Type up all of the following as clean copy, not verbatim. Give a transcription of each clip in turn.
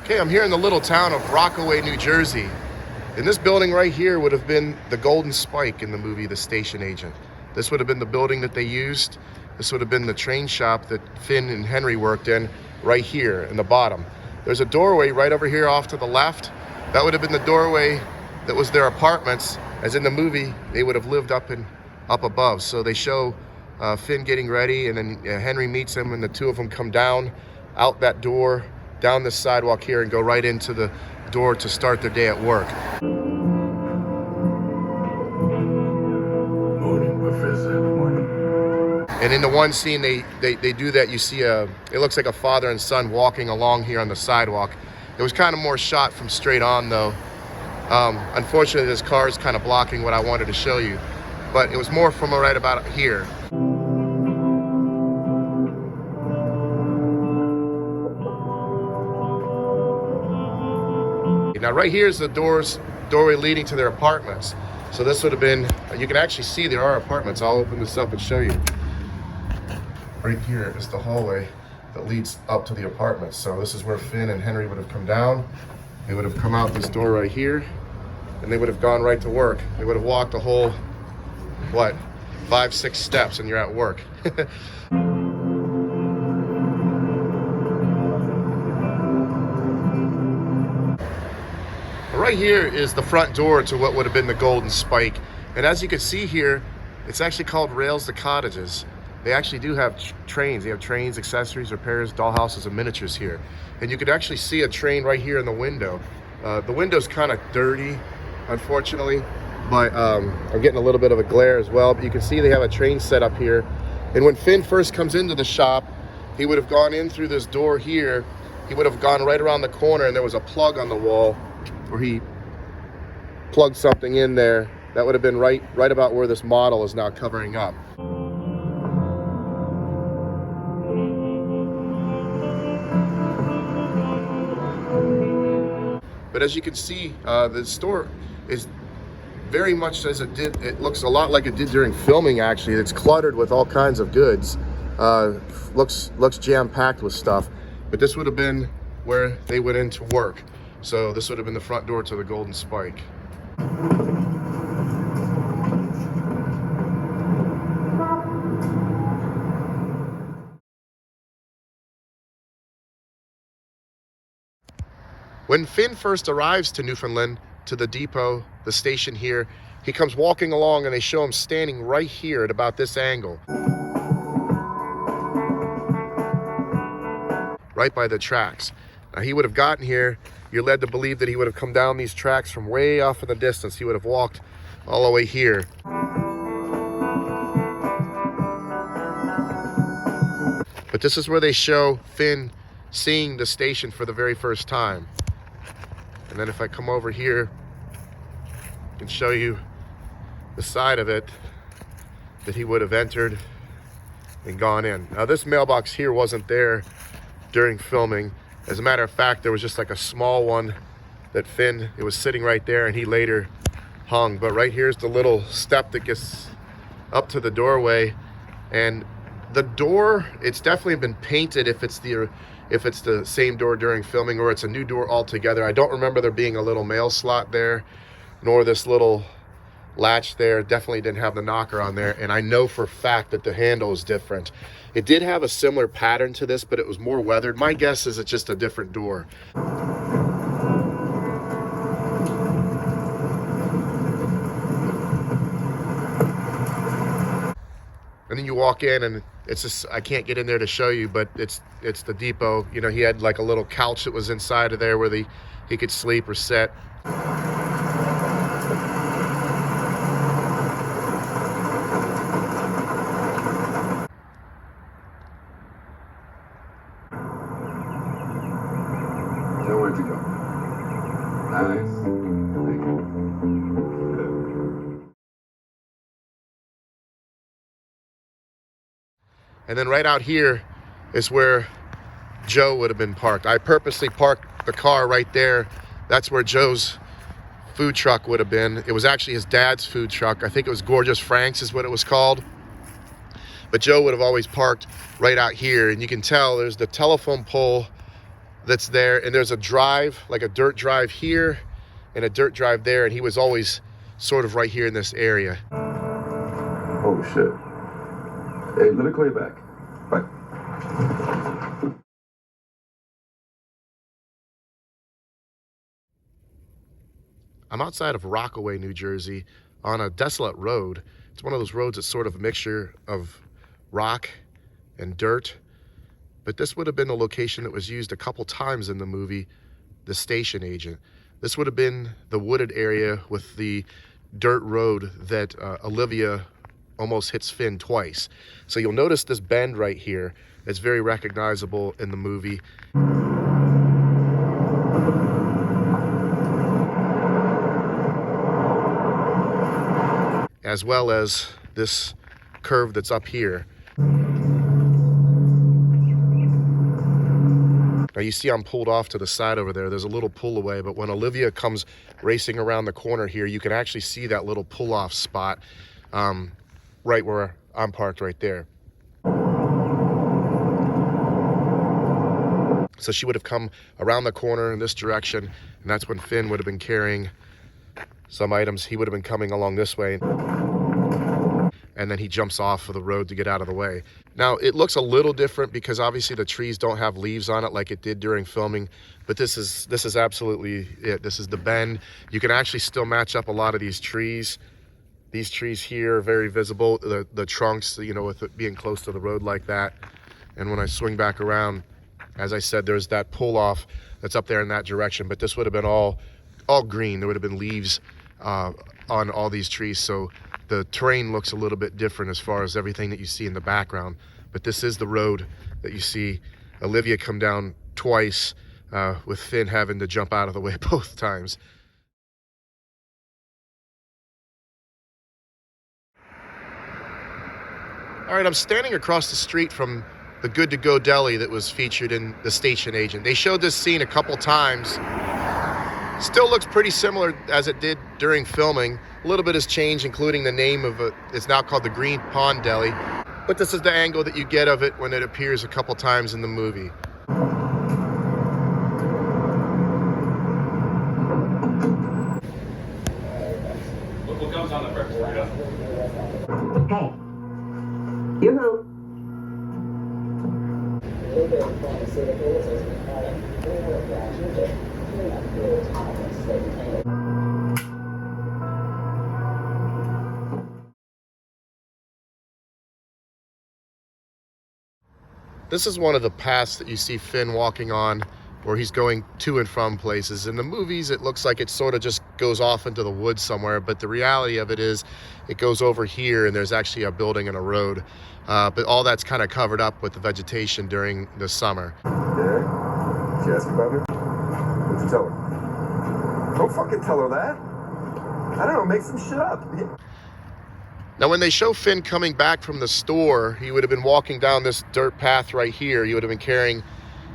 Okay, I'm here in the little town of Rockaway, New Jersey. And this building right here would have been the Golden Spike in the movie The Station Agent. This would have been the building that they used. This would have been the train shop that Finn and Henry worked in right here in the bottom. There's a doorway right over here off to the left. That would have been the doorway that was their apartments. As in the movie, they would have lived up above. So they show Finn getting ready, and then Henry meets him, and the two of them come down out that door, down this sidewalk here, and go right into the door to start their day at work. Morning, Professor. Morning. And in the one scene they do that, you see it looks like a father and son walking along here on the sidewalk. It was kind of more shot from straight on though. Unfortunately, this car is kind of blocking what I wanted to show you, but it was more from right about here. Now right here is the doorway leading to their apartments. So this would have been, you can actually see there are apartments. I'll open this up and show you. Right here is the hallway that leads up to the apartments. So this is where Finn and Henry would have come down. They would have come out this door right here, and they would have gone right to work. They would have walked a whole, 5-6 steps, and you're at work. Right here is the front door to what would have been the Golden Spike. And as you can see here, it's actually called Rails to Cottages. They actually do have trains. They have trains, accessories, repairs, dollhouses, and miniatures here. And you could actually see a train right here in the window. The window's kind of dirty, unfortunately, but I'm getting a little bit of a glare as well. But you can see they have a train set up here. And when Finn first comes into the shop, he would have gone in through this door here. He would have gone right around the corner, and there was a plug on the wall where he plugged something in there. That would have been right about where this model is now covering up. But as you can see, the store is very much as it did. It looks a lot like it did during filming, actually. It's cluttered with all kinds of goods. Looks jam-packed with stuff. But this would have been where they went into work. So this would have been the front door to the Golden Spike. When Finn first arrives to Newfoundland, to the depot, the station here, he comes walking along, and they show him standing right here at about this angle. Right by the tracks. Now he would have gotten here, you're led to believe that he would have come down these tracks from way off in the distance. He would have walked all the way here. But this is where they show Finn seeing the station for the very first time. And then if I come over here, I can show you the side of it that he would have entered and gone in. Now this mailbox here wasn't there during filming. As a matter of fact, there was just like a small one that Finn, it was sitting right there, and he later hung. But right here's the little step that gets up to the doorway. And the door, it's definitely been painted if it's the same door during filming, or it's a new door altogether. I don't remember there being a little mail slot there, nor this little latch there. Definitely didn't have the knocker on there. And I know for a fact that the handle is different. It did have a similar pattern to this, but it was more weathered. My guess is it's just a different door. And then you walk in, and it's just, I can't get in there to show you, but it's the depot. You know, he had like a little couch that was inside of there where he could sleep or sit. Nowhere to go. Nice. Thank you. And then right out here is where Joe would have been parked. I purposely parked the car right there. That's where Joe's food truck would have been. It was actually his dad's food truck. I think it was Gorgeous Frank's is what it was called. But Joe would have always parked right out here. And you can tell there's the telephone pole that's there, and there's a drive, like a dirt drive here and a dirt drive there, and he was always sort of right here in this area. Oh shit. Hey, let me call you back. Bye. I'm outside of Rockaway, New Jersey, on a desolate road. It's one of those roads that's sort of a mixture of rock and dirt. But this would have been the location that was used a couple times in the movie, The Station Agent. This would have been the wooded area with the dirt road that Olivia almost hits Finn twice. So you'll notice this bend right here that's very recognizable in the movie. As well as this curve that's up here. Now you see I'm pulled off to the side over there. There's a little pull away, but when Olivia comes racing around the corner here, you can actually see that little pull off spot right where I'm parked right there. So she would have come around the corner in this direction, and that's when Finn would have been carrying some items. He would have been coming along this way, and then he jumps off of the road to get out of the way. Now, it looks a little different because obviously the trees don't have leaves on it like it did during filming, but this is absolutely it. This is the bend. You can actually still match up a lot of these trees. These trees here are very visible, the trunks, you know, with it being close to the road like that. And when I swing back around, as I said, there's that pull off that's up there in that direction, but this would have been all green. There would have been leaves on all these trees, so the terrain looks a little bit different as far as everything that you see in the background. But this is the road that you see Olivia come down twice, with Finn having to jump out of the way both times. All right, I'm standing across the street from the Good to Go Deli that was featured in The Station Agent. They showed this scene a couple times. Still looks pretty similar as it did during filming. A little bit has changed, including the name of it. It's now called the Green Pond Deli. But this is the angle that you get of it when it appears a couple times in the movie. Look what comes on the breakfast burrito. Hey, you know. This is one of the paths that you see Finn walking on where he's going to and from places. In the movies, it looks like it sort of just goes off into the woods somewhere, but the reality of it is it goes over here and there's actually a building and a road. But all that's kind of covered up with the vegetation during the summer. Yeah? She asked you about me? What'd you tell her? Don't fucking tell her that. I don't know, make some shit up. Now, when they show Finn coming back from the store, he would have been walking down this dirt path right here. He would have been carrying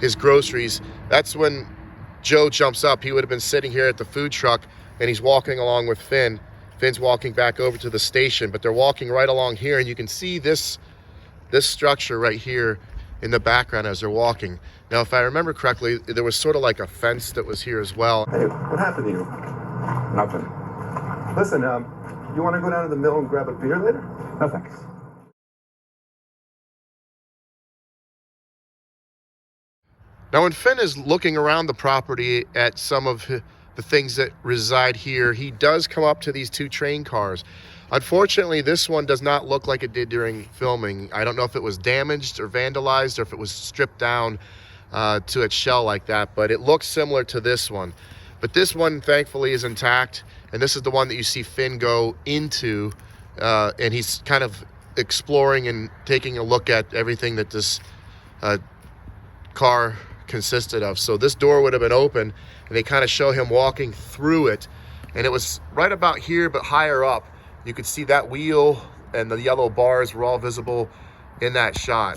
his groceries. That's when Joe jumps up. He would have been sitting here at the food truck, and he's walking along with Finn. Finn's walking back over to the station, but they're walking right along here, and you can see this structure right here in the background as they're walking. Now, if I remember correctly, there was sort of like a fence that was here as well. Hey, what happened to you? Nothing. Listen, you want to go down to the mill and grab a beer later? No, thanks. Now, when Finn is looking around the property at some of the things that reside here, he does come up to these two train cars. Unfortunately, this one does not look like it did during filming. I don't know if it was damaged or vandalized or if it was stripped down to its shell like that, but it looks similar to this one. But this one, thankfully, is intact, and this is the one that you see Finn go into, and he's kind of exploring and taking a look at everything that this car consisted of. So this door would have been open, and they kind of show him walking through it, and it was right about here but higher up. You could see that wheel and the yellow bars were all visible in that shot.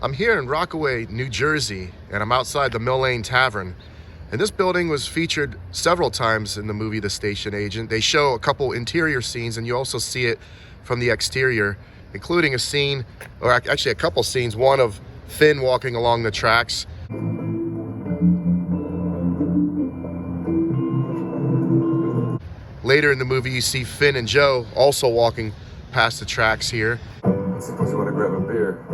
I'm here in Rockaway, New Jersey, and I'm outside the Mill Lane Tavern. And this building was featured several times in the movie The Station Agent. They show a couple interior scenes, and you also see it from the exterior, including a scene, or actually a couple scenes, one of Finn walking along the tracks. Later in the movie, you see Finn and Joe also walking past the tracks here. I suppose you want to grab a beer.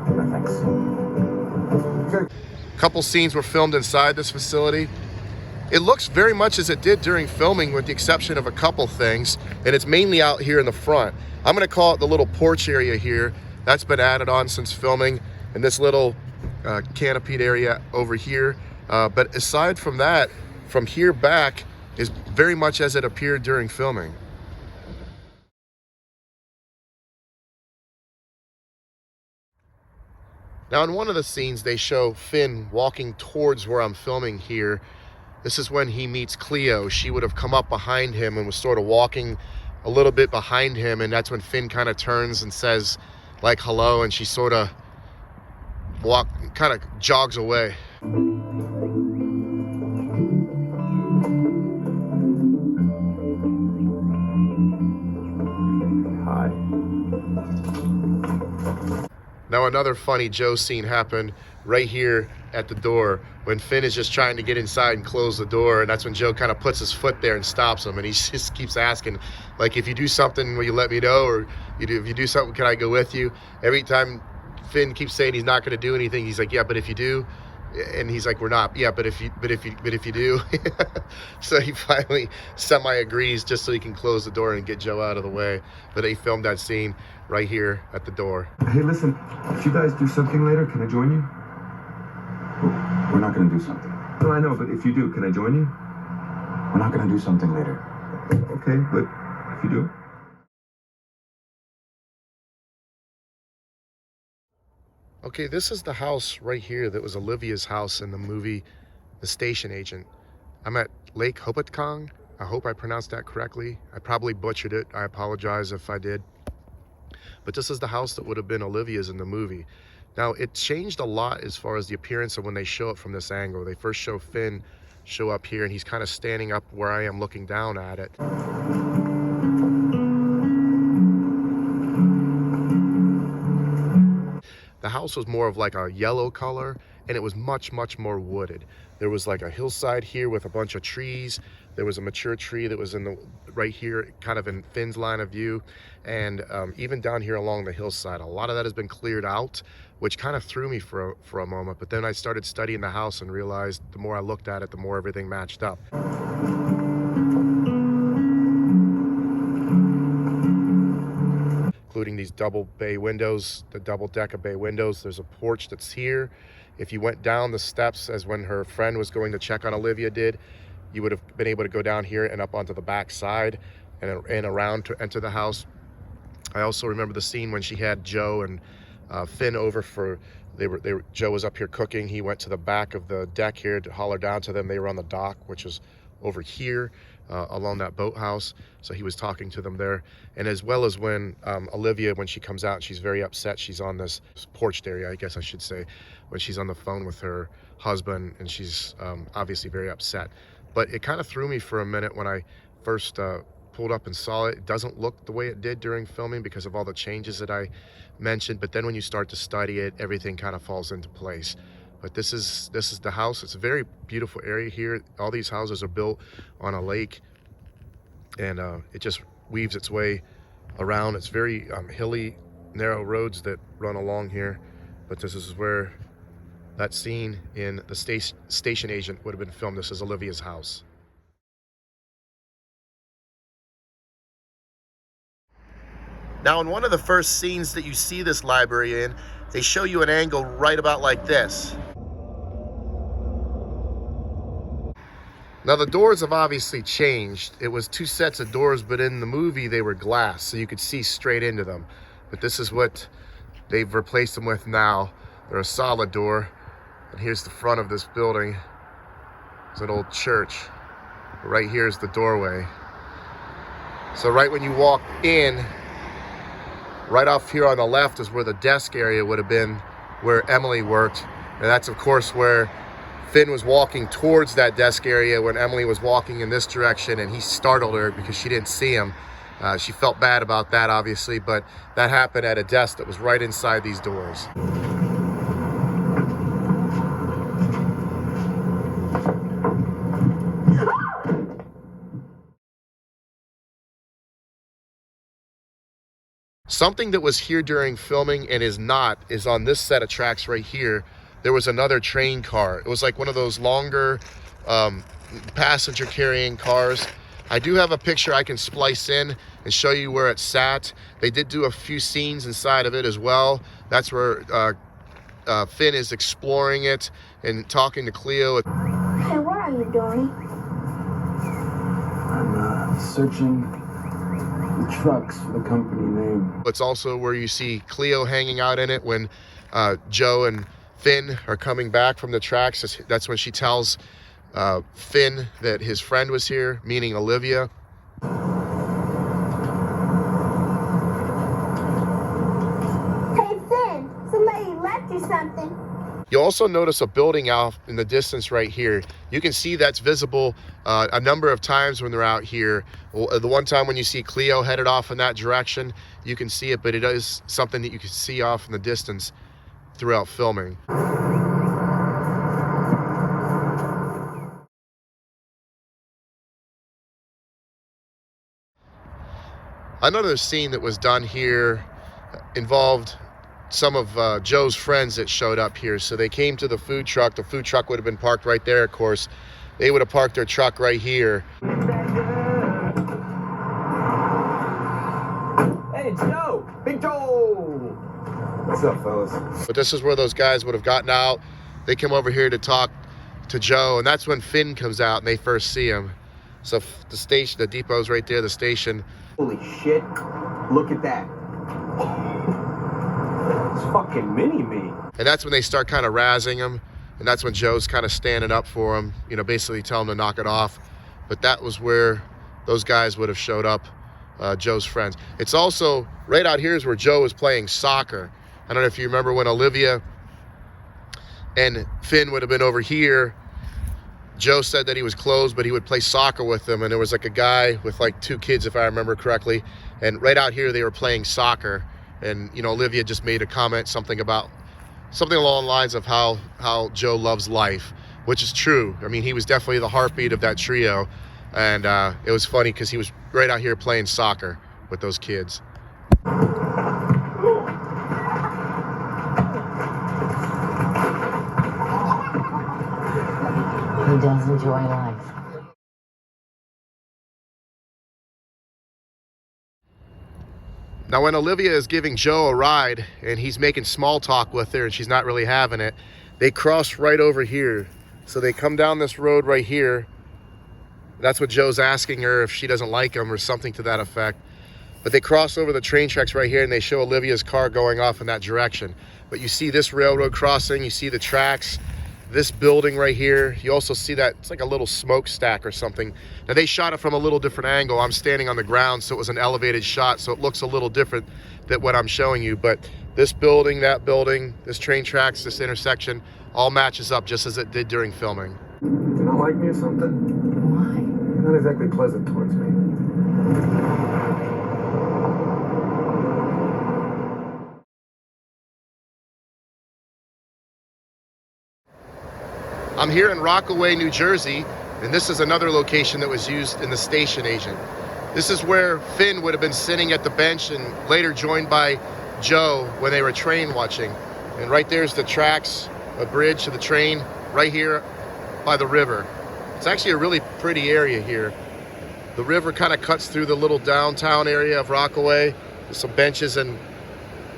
No, thanks. Okay. A couple scenes were filmed inside this facility. It looks very much as it did during filming, with the exception of a couple things, and it's mainly out here in the front. I'm going to call it the little porch area here. That's been added on since filming, and this little canopied area over here. But aside from that, from here back is very much as it appeared during filming. Now, in one of the scenes, they show Finn walking towards where I'm filming here. This is when he meets Cleo. She would have come up behind him and was sort of walking a little bit behind him, and that's when Finn kind of turns and says, like, hello, and she sort of kind of jogs away. Now, another funny Joe scene happened right here at the door when Finn is just trying to get inside and close the door, and that's when Joe kind of puts his foot there and stops him, and he just keeps asking, like, if you do something, will you let me know? Or if you do something, can I go with you? Every time Finn keeps saying he's not going to do anything, he's like, yeah, but if you do. And he's like, we're not. Yeah, but if you do. So he finally semi-agrees just so he can close the door and get Joe out of the way. But they filmed that scene right here at the door. Hey, listen, if you guys do something later, can I join you? We're not going to do something. No, I know, but if you do, can I join you? We're not going to do something later. Okay, but if you do? Okay, this is the house right here that was Olivia's house in the movie The Station Agent. I'm at Lake Hopatcong. I hope I pronounced that correctly. I probably butchered it. I apologize if I did. But this is the house that would have been Olivia's in the movie. Now, it changed a lot as far as the appearance of when they show it from this angle. They first show Finn show up here, and he's kind of standing up where I am looking down at it. The house was more of like a yellow color, and it was much, much more wooded. There was like a hillside here with a bunch of trees. There was a mature tree that was right here, kind of in Finn's line of view. And even down here along the hillside, a lot of that has been cleared out, which kind of threw me for a moment. But then I started studying the house and realized the more I looked at it, the more everything matched up. Including these double bay windows, the double deck of bay windows. There's a porch that's here. If you went down the steps as when her friend was going to check on Olivia did, you would have been able to go down here and up onto the back side and around to enter the house. I also remember the scene when she had Joe and Finn over for, Joe was up here cooking. He went to the back of the deck here to holler down to them. They were on the dock, which was over here along that boathouse. So he was talking to them there. And as well as when Olivia, when she comes out, she's very upset. She's on this porched area, I guess I should say, when she's on the phone with her husband, and she's obviously very upset. But it kind of threw me for a minute when I first pulled up and saw it. It doesn't look the way it did during filming because of all the changes that I mentioned. But then when you start to study it, everything kind of falls into place. But this is the house. It's a very beautiful area here. All these houses are built on a lake, and it just weaves its way around. It's very hilly, narrow roads that run along here. But this is where that scene in The Station Agent would have been filmed. This is Olivia's house. Now, in one of the first scenes that you see this library in, they show you an angle right about like this. Now, the doors have obviously changed. It was two sets of doors, but in the movie they were glass, so you could see straight into them. But this is what they've replaced them with now. They're a solid door. And here's the front of this building. It's an old church. Right here is the doorway. So right when you walk in, right off here on the left is where the desk area would have been where Emily worked. And that's, of course, where Finn was walking towards that desk area when Emily was walking in this direction, and he startled her because she didn't see him. She felt bad about that, obviously, but that happened at a desk that was right inside these doors. Something that was here during filming and is not is on this set of tracks right here. There was another train car. It was like one of those longer passenger carrying cars. I do have a picture I can splice in and show you where it sat. They did do a few scenes inside of it as well. That's where Finn is exploring it and talking to Cleo. Hey, what are you doing? I'm searching the trucks for the company name. It's also where you see Cleo hanging out in it when Joe and Finn are coming back from the tracks. That's when she tells Finn that his friend was here, meaning Olivia. Hey, Finn, somebody left you something. You'll also notice a building out in the distance right here. You can see that's visible a number of times when they're out here. The one time when you see Cleo headed off in that direction, you can see it, but it is something that you can see off in the distance throughout filming. Another scene that was done here involved some of Joe's friends that showed up here. So they came to the food truck. The food truck would have been parked right there, of course. They would have parked their truck right here. Hey, it's Joe! Big Joe! What's up, fellas? But this is where those guys would have gotten out. They come over here to talk to Joe, and that's when Finn comes out and they first see him. So the station, the depot's right there, the station. Holy shit, look at that. It's fucking mini-me. And that's when they start kind of razzing him. And that's when Joe's kind of standing up for him, you know, basically telling him to knock it off. But that was where those guys would have showed up, Joe's friends. It's also, right out here is where Joe was playing soccer. I don't know if you remember when Olivia and Finn would have been over here. Joe said that he was closed, but he would play soccer with them. And there was like a guy with like 2 kids, if I remember correctly. And right out here, they were playing soccer. And, you know, Olivia just made a comment, something along the lines of how Joe loves life, which is true. I mean, he was definitely the heartbeat of that trio. And it was funny because he was right out here playing soccer with those kids. He does enjoy life. Now, when Olivia is giving Joe a ride and he's making small talk with her and she's not really having it, they cross right over here. So they come down this road right here. That's what Joe's asking her if she doesn't like him or something to that effect. But they cross over the train tracks right here and they show Olivia's car going off in that direction. But you see this railroad crossing, you see the tracks, this building right here. You also see that it's like a little smokestack or something. Now they shot it from a little different angle. I'm standing on the ground, so it was an elevated shot, so it looks a little different than what I'm showing you. But this building, that building, this train tracks, this intersection, all matches up just as it did during filming. You don't like me or something? Why? You're not exactly pleasant towards me. I'm here in Rockaway, New Jersey, and this is another location that was used in the station agent. This is where Finn would have been sitting at the bench and later joined by Joe when they were train watching. And right there's the tracks, a bridge to the train, right here by the river. It's actually a really pretty area here. The river kind of cuts through the little downtown area of Rockaway. There's some benches and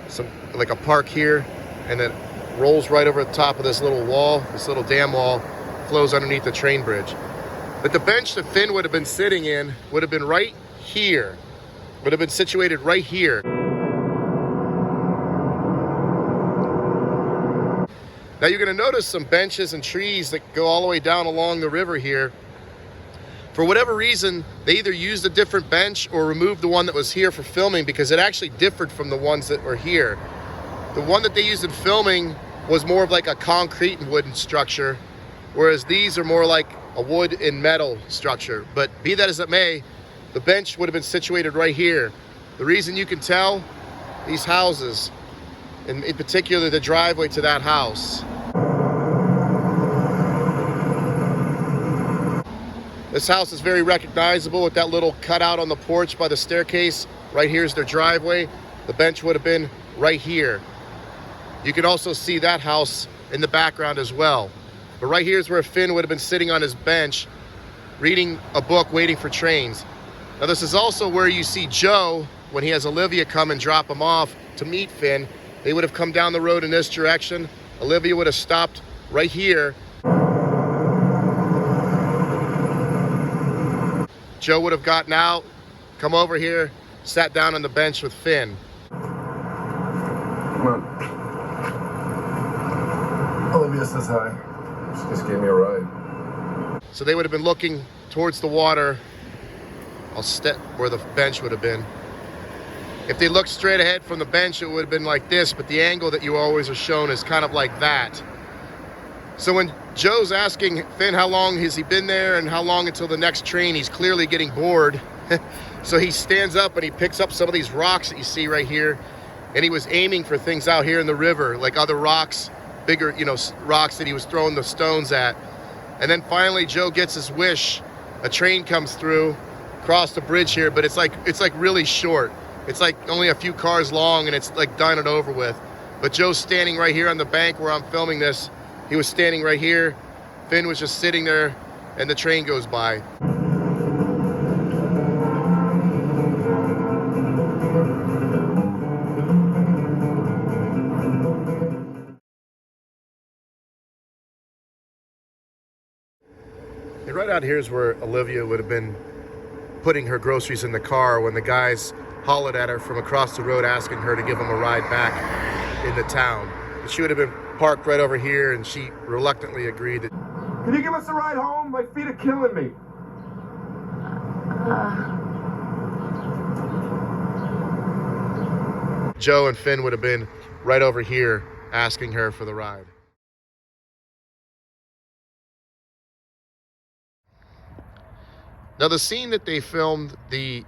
some like a park here, and then rolls right over the top of this little wall. This little dam wall flows underneath the train bridge. But the bench that Finn would have been sitting in would have been right here, would have been situated right here. Now you're going to notice some benches and trees that go all the way down along the river here. For whatever reason, they either used a different bench or removed the one that was here for filming because it actually differed from the ones that were here. The one that they used in filming was more of like a concrete and wooden structure, whereas these are more like a wood and metal structure. But be that as it may, the bench would have been situated right here. The reason you can tell, these houses, and in particular the driveway to that house. This house is very recognizable with that little cutout on the porch by the staircase. Right here's their driveway. The bench would have been right here. You can also see that house in the background as well. But right here's where Finn would have been sitting on his bench, reading a book, waiting for trains. Now this is also where you see Joe, when he has Olivia come and drop him off to meet Finn. They would have come down the road in this direction. Olivia would have stopped right here. Joe would have gotten out, come over here, sat down on the bench with Finn. Come on. Olivia says hi. She just gave me a ride. So they would have been looking towards the water. I'll step where the bench would have been. If they looked straight ahead from the bench, it would have been like this, but the angle that you always are shown is kind of like that. So when Joe's asking Finn how long has he been there and how long until the next train, he's clearly getting bored. So he stands up and he picks up some of these rocks that you see right here, and he was aiming for things out here in the river, like other rocks, bigger, rocks that he was throwing the stones at. And then finally Joe gets his wish. A train comes through, across the bridge here, but it's like really short. It's like only a few cars long, and it's like done and over with. But Joe's standing right here on the bank where I'm filming this. He was standing right here. Finn was just sitting there, and the train goes by. And right out here is where Olivia would have been putting her groceries in the car when the guys hollered at her from across the road asking her to give them a ride back into town. She would have been parked right over here, and she reluctantly agreed. Can you give us a ride home? My feet are killing me. Joe and Finn would have been right over here asking her for the ride. Now the scene that they filmed, the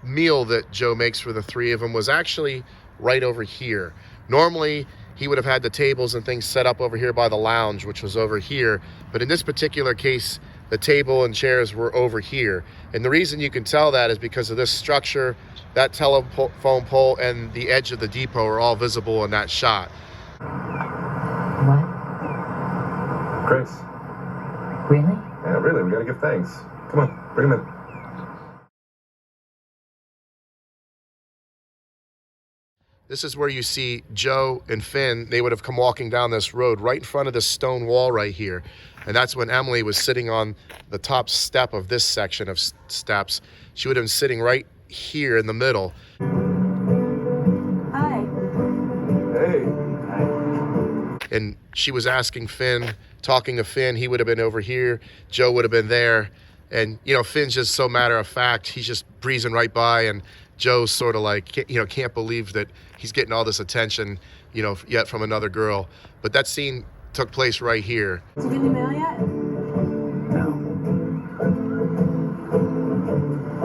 meal that Joe makes for the three of them, was actually right over here. Normally he would have had the tables and things set up over here by the lounge, which was over here. But in this particular case, the table and chairs were over here. And the reason you can tell that is because of this structure, that telephone pole, and the edge of the depot are all visible in that shot. What? Chris. Really? Yeah, really, we gotta give thanks. Come on, bring him in. This is where you see Joe and Finn. They would have come walking down this road right in front of this stone wall right here. And that's when Emily was sitting on the top step of this section of steps. She would have been sitting right here in the middle. Hi. Hey. And she was asking Finn, talking to Finn. He would have been over here. Joe would have been there. And, Finn's just so matter of fact. He's just breezing right by, and Joe's sort of like, can't believe that he's getting all this attention, yet from another girl. But that scene took place right here. Did you get the mail yet? No.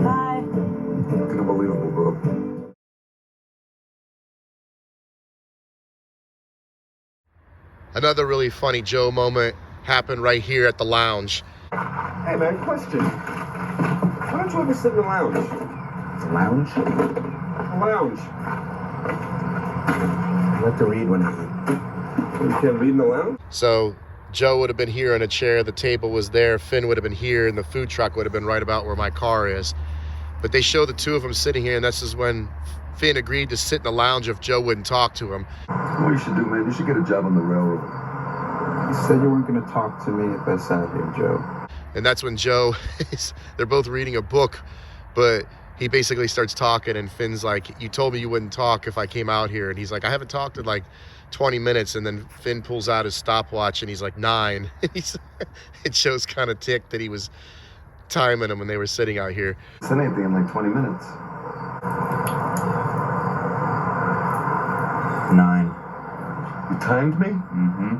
Hi. Fucking unbelievable, bro. Another really funny Joe moment happened right here at the lounge. Hey, man, question. Why don't you ever sit in the lounge? Lounge? The lounge. I like to read when I eat. You can't read in the lounge? So Joe would have been here in a chair, the table was there, Finn would have been here, and the food truck would have been right about where my car is. But they show the two of them sitting here, and this is when Finn agreed to sit in the lounge if Joe wouldn't talk to him. What you should do, man, you should get a job on the railroad. You said you weren't going to talk to me if I sat here, Joe. And that's when Joe, they're both reading a book, but he basically starts talking, and Finn's like, you told me you wouldn't talk if I came out here. And he's like, I haven't talked in like 20 minutes. And then Finn pulls out his stopwatch, and he's like 9. It shows kind of ticked that he was timing them when they were sitting out here. Said anything in like 20 minutes. 9. You timed me? Mm-hmm.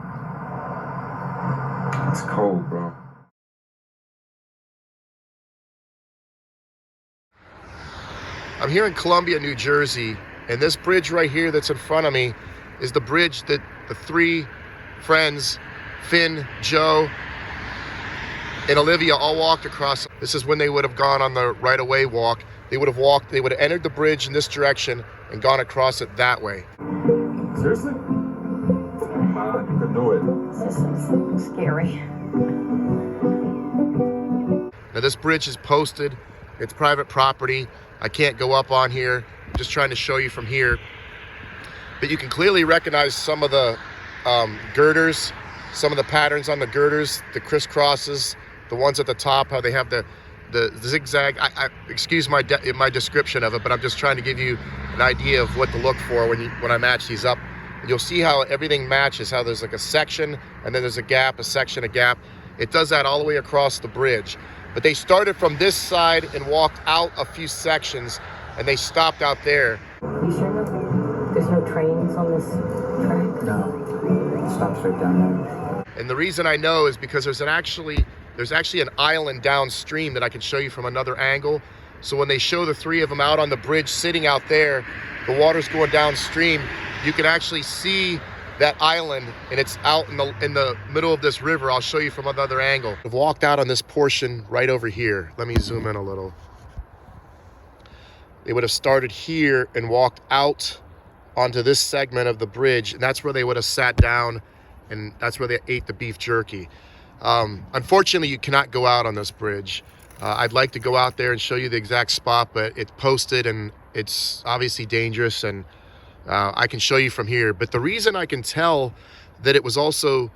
That's cold, bro. I'm here in Columbia, New Jersey, and this bridge right here that's in front of me is the bridge that the three friends, Finn, Joe, and Olivia, all walked across. This is when they would have gone on the right-of-way walk. They would have entered the bridge in this direction and gone across it that way. Seriously? Come on, you can do it. This is scary. Now this bridge is posted. It's private property. I can't go up on here. I'm just trying to show you from here. But you can clearly recognize some of the girders, some of the patterns on the girders, the crisscrosses, the ones at the top, how they have the zigzag. Excuse my description of it, but I'm just trying to give you an idea of what to look for when I match these up. And you'll see how everything matches, how there's like a section, and then there's a gap, a section, a gap. It does that all the way across the bridge. But they started from this side and walked out a few sections, and they stopped out there. You sure there's no trains on this track? No. Stop straight down there. And the reason I know is because there's actually an island downstream that I can show you from another angle. So when they show the three of them out on the bridge sitting out there, the water's going downstream, you can actually see that island, and it's out in the middle of this river. I'll show you from another angle. I've walked out on this portion right over here. Let me zoom in a little. They would have started here and walked out onto this segment of the bridge, and that's where they would have sat down, and that's where they ate the beef jerky. Unfortunately, you cannot go out on this bridge. I'd like to go out there and show you the exact spot, but it's posted and it's obviously dangerous, and I can show you from here. But the reason I can tell that it was also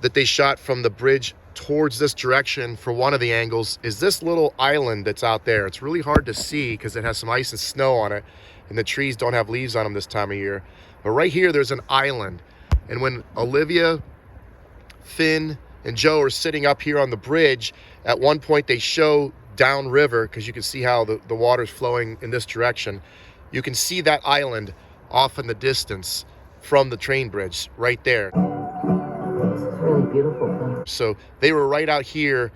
that they shot from the bridge towards this direction for one of the angles is this little island that's out there. It's really hard to see because it has some ice and snow on it, and the trees don't have leaves on them this time of year. But right here, there's an island. And when Olivia, Finn, and Joe are sitting up here on the bridge, at one point they show downriver, because you can see how the water's flowing in this direction. You can see that island off in the distance from the train bridge right there. This is really beautiful. So they were right out here,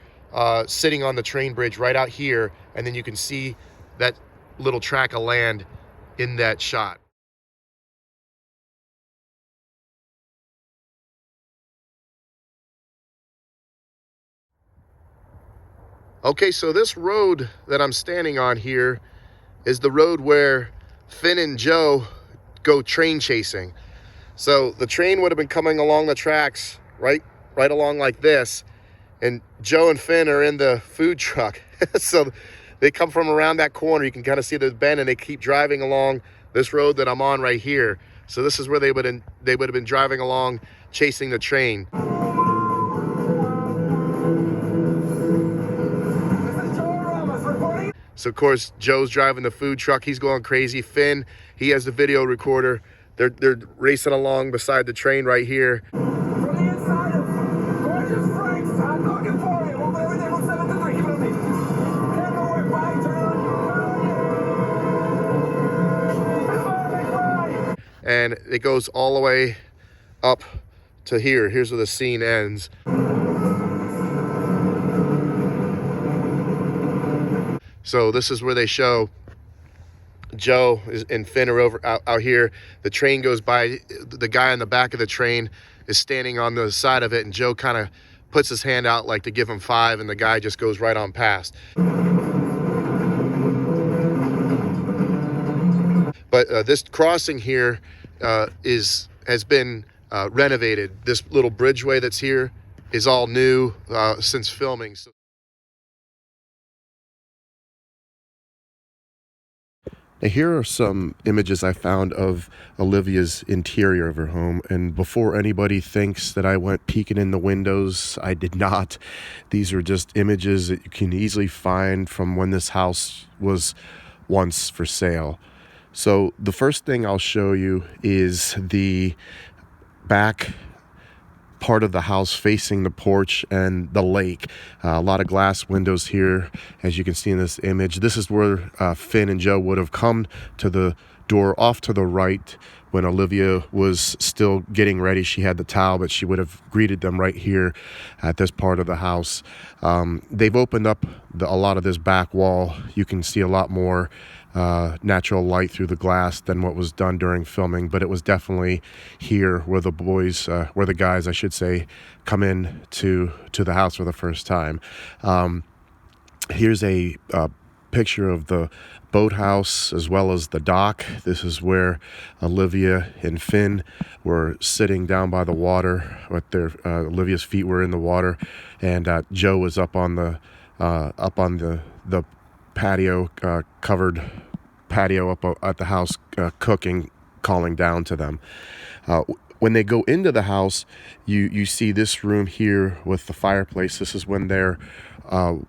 sitting on the train bridge right out here, and then you can see that little tract of land in that shot. Okay, so this road that I'm standing on here is the road where Finn and Joe go train chasing. So the train would have been coming along the tracks right along like this, and Joe and Finn are in the food truck. So they come from around that corner. You can kind of see the bend, and they keep driving along this road that I'm on right here. So this is where they would have been driving along, chasing the train. So of course, Joe's driving the food truck. He's going crazy. Finn, he has the video recorder. They're racing along beside the train right here. From the inside of Gorgeous Frank's, I'm looking for you. We'll be everything from 7 to 3. Keep it on me. Camera work, right? Turn on. And it goes all the way up to here. Here's where the scene ends. So this is where they show Joe and Finn are over out here. The train goes by. The guy in the back of the train is standing on the side of it, and Joe kind of puts his hand out like to give him 5, and the guy just goes right on past. But this crossing here has been renovated. This little bridgeway that's here is all new since filming. So now here are some images I found of Olivia's interior of her home, and before anybody thinks that I went peeking in the windows, I did not. These are just images that you can easily find from when this house was once for sale. So the first thing I'll show you is the back part of the house facing the porch and the lake. A lot of glass windows here, as you can see in this image. This is where Finn and Joe would have come to the door off to the right when Olivia was still getting ready. She had the towel, but she would have greeted them right here at this part of the house. They've opened up a lot of this back wall. You can see a lot more natural light through the glass than what was done during filming, but it was definitely here where the boys, where the guys, I should say, come in to the house for the first time. Here's a picture of the boathouse as well as the dock. This is where Olivia and Finn were sitting down by the water with their Olivia's feet were in the water, and Joe was up on the patio, covered patio up at the house, cooking, calling down to them. When they go into the house, you see this room here with the fireplace. This is when they're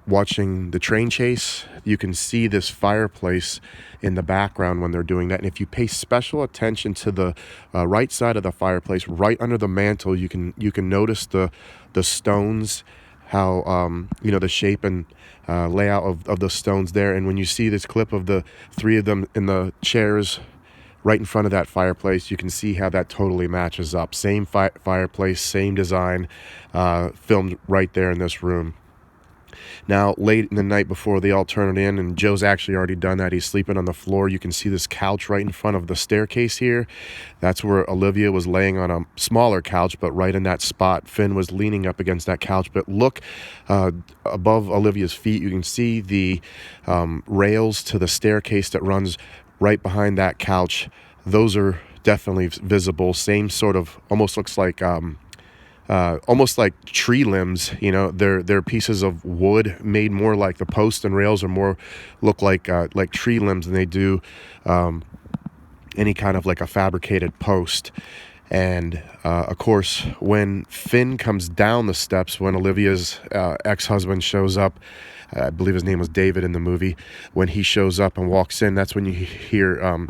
watching the train chase. You can see this fireplace in the background when they're doing that. And if you pay special attention to the right side of the fireplace, right under the mantle, you can notice the stones, how the shape and layout of the stones there. And when you see this clip of the three of them in the chairs right in front of that fireplace, you can see how that totally matches up. Same fireplace, same design, filmed right there in this room. Now, late in the night before they all turn it in, and Joe's actually already done that, he's sleeping on the floor. You can see this couch right in front of the staircase here. That's where Olivia was laying on a smaller couch, but right in that spot, Finn was leaning up against that couch. But look above Olivia's feet, you can see the rails to the staircase that runs right behind that couch. Those are definitely visible. Same sort of, almost looks like tree limbs. They're pieces of wood made more like the posts and rails, or more look like tree limbs than they do any kind of like a fabricated post. And of course, when Finn comes down the steps, when Olivia's ex-husband shows up, I believe his name was David in the movie, when he shows up and walks in, that's when you hear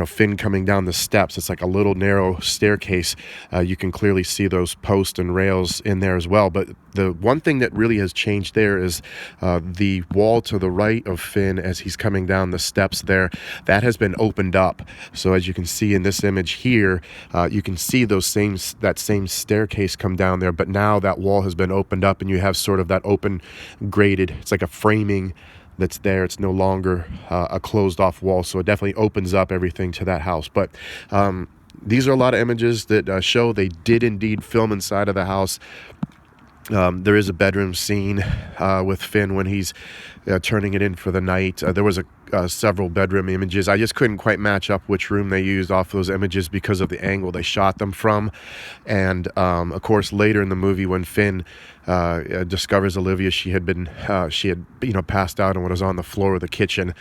Finn coming down the steps. It's like a little narrow staircase. You can clearly see those posts and rails in there as well. But the one thing that really has changed there is the wall to the right of Finn as he's coming down the steps there, that has been opened up. So as you can see in this image here, you can see that same staircase come down there, but now that wall has been opened up and you have sort of that open graded, it's like a framing that's there. It's no longer a closed off wall, so it definitely opens up everything to that house. But these are a lot of images that show they did indeed film inside of the house. There is a bedroom scene with Finn when he's turning it in for the night. There was several bedroom images. I just couldn't quite match up which room they used off those images because of the angle they shot them from. And of course, later in the movie, when Finn discovers Olivia, she had passed out and was on the floor of the kitchen.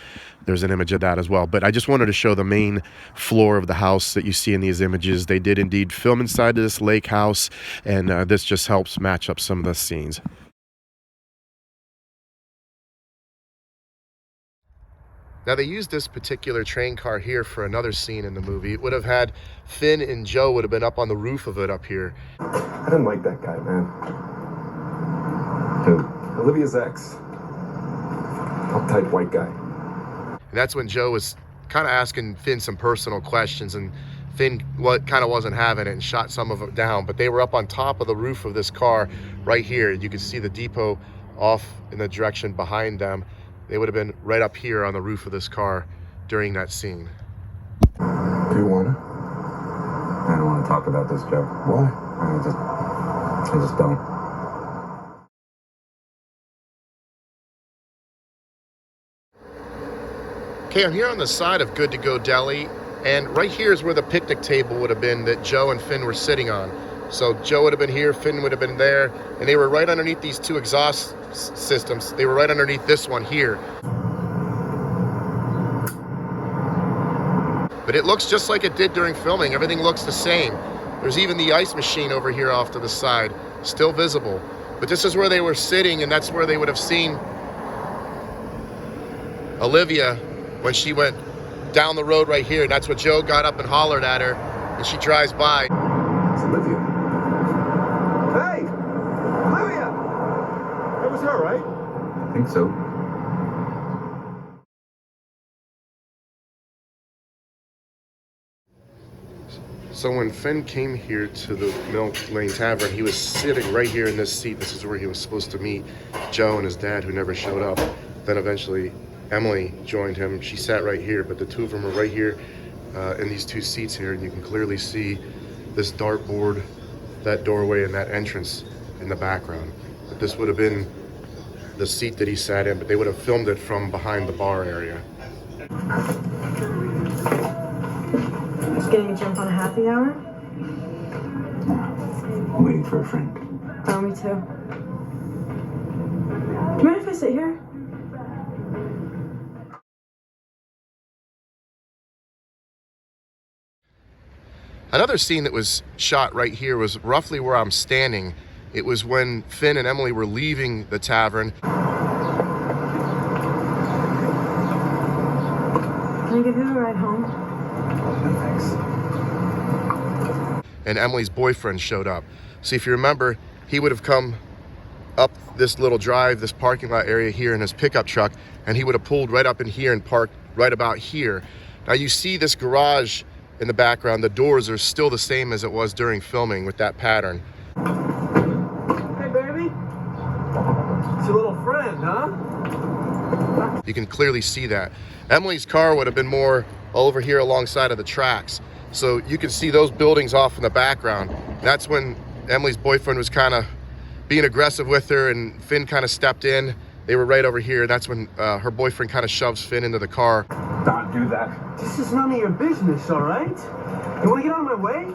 There's an image of that as well. But I just wanted to show the main floor of the house that you see in these images. They did indeed film inside of this lake house, and this just helps match up some of the scenes. Now, they used this particular train car here for another scene in the movie. It would have had Finn and Joe would have been up on the roof of it up here. I didn't like that guy, man. Who? Olivia's ex. Uptight white guy. And that's when Joe was kind of asking Finn some personal questions, and Finn kind of wasn't having it and shot some of it down. But they were up on top of the roof of this car right here. You can see the depot off in the direction behind them. They would have been right up here on the roof of this car during that scene. Do you want to? I don't want to talk about this, Joe. Why? I just don't. Okay, I'm here on the side of Good to Go Deli, and right here is where the picnic table would have been that Joe and Finn were sitting on. So Joe would have been here, Finn would have been there, and they were right underneath these two exhaust systems. They were right underneath this one here. But it looks just like it did during filming. Everything looks the same. There's even the ice machine over here off to the side, still visible. But this is where they were sitting, and that's where they would have seen Olivia when she went down the road right here. And that's what Joe got up and hollered at her, and she drives by. It's Olivia. think so. So when Finn came here to the Milk Lane Tavern, he was sitting right here in this seat. This is where he was supposed to meet Joe and his dad, who never showed up. Then eventually Emily joined him. She sat right here, but the two of them are right here in these two seats here, and you can clearly see this dartboard, that doorway, and that entrance in the background. But this would have been the seat that he sat in, but they would have filmed it from behind the bar area. Just getting a jump on a happy hour? I'm waiting for a friend. Oh, me too. Do you mind if I sit here? Another scene that was shot right here was roughly where I'm standing. It was when Finn and Emily were leaving the tavern. Can I give you a ride home? Thanks. And Emily's boyfriend showed up. See, if you remember, he would have come up this little drive, this parking lot area here in his pickup truck, and he would have pulled right up in here and parked right about here. Now you see this garage in the background. The doors are still the same as it was during filming with that pattern. Hey, baby. It's your little friend, huh? You can clearly see that. Emily's car would have been more over here alongside of the tracks. So you can see those buildings off in the background. That's when Emily's boyfriend was kind of being aggressive with her, and Finn kind of stepped in. They were right over here. That's when her boyfriend kind of shoves Finn into the car. Don't do that. This is none of your business, all right? You want to get out of my way?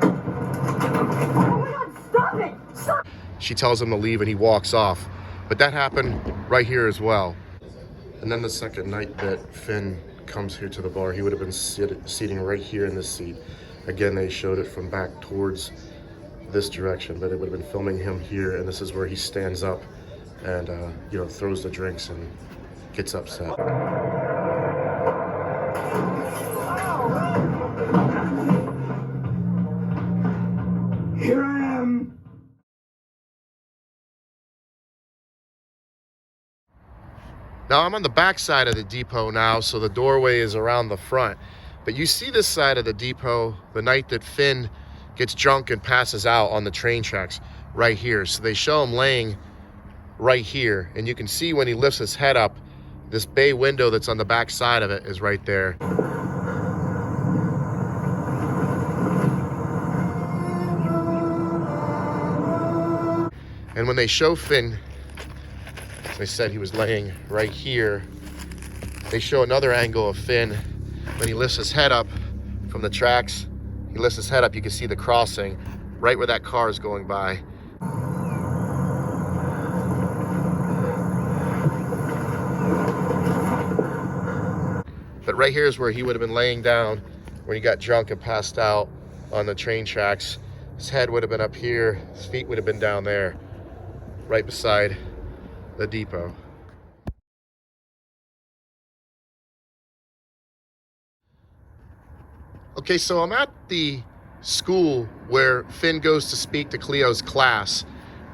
Oh my God, stop it! Stop! She tells him to leave and he walks off. But that happened right here as well. And then the second night that Finn comes here to the bar, he would have been sitting right here in this seat. Again, they showed it from back towards this direction, but it would have been filming him here, and this is where he stands up and throws the drinks and gets upset. Here I am. Now I'm on the back side of the depot now, so the doorway is around the front. But you see this side of the depot the night that Finn gets drunk and passes out on the train tracks right here. So they show him laying right here, and you can see when he lifts his head up, this bay window that's on the back side of it is right there. And when they show Finn, as I said, he was laying right here, they show another angle of Finn when he lifts his head up from the tracks. He lifts his head up, you can see the crossing right where that car is going by. But right here is where he would have been laying down when he got drunk and passed out on the train tracks. His head would have been up here, his feet would have been down there, right beside the depot. Okay, so I'm at the school where Finn goes to speak to Cleo's class,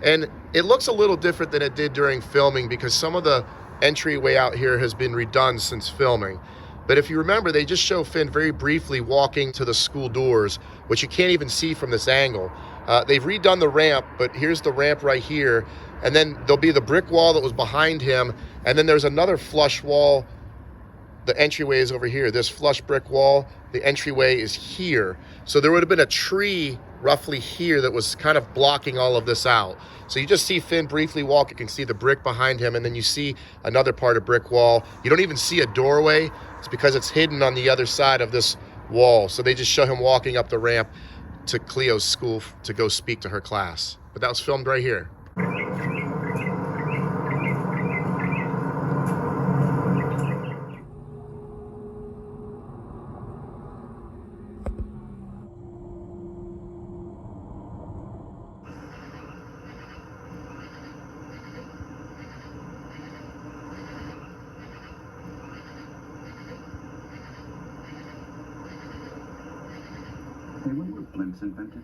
and it looks a little different than it did during filming because some of the entryway out here has been redone since filming. But if you remember, they just show Finn very briefly walking to the school doors, which you can't even see from this angle. They've redone the ramp, but here's the ramp right here, and then there'll be the brick wall that was behind him, and then there's another flush wall. The entryway is over here. This flush brick wall, the entryway is here. So there would have been a tree roughly here that was kind of blocking all of this out. So you just see Finn briefly walk. You can see the brick behind him, and then you see another part of brick wall. You don't even see a doorway. It's because it's hidden on the other side of this wall. So they just show him walking up the ramp to Cleo's school to go speak to her class. But that was filmed right here. Hey, when were blimps invented?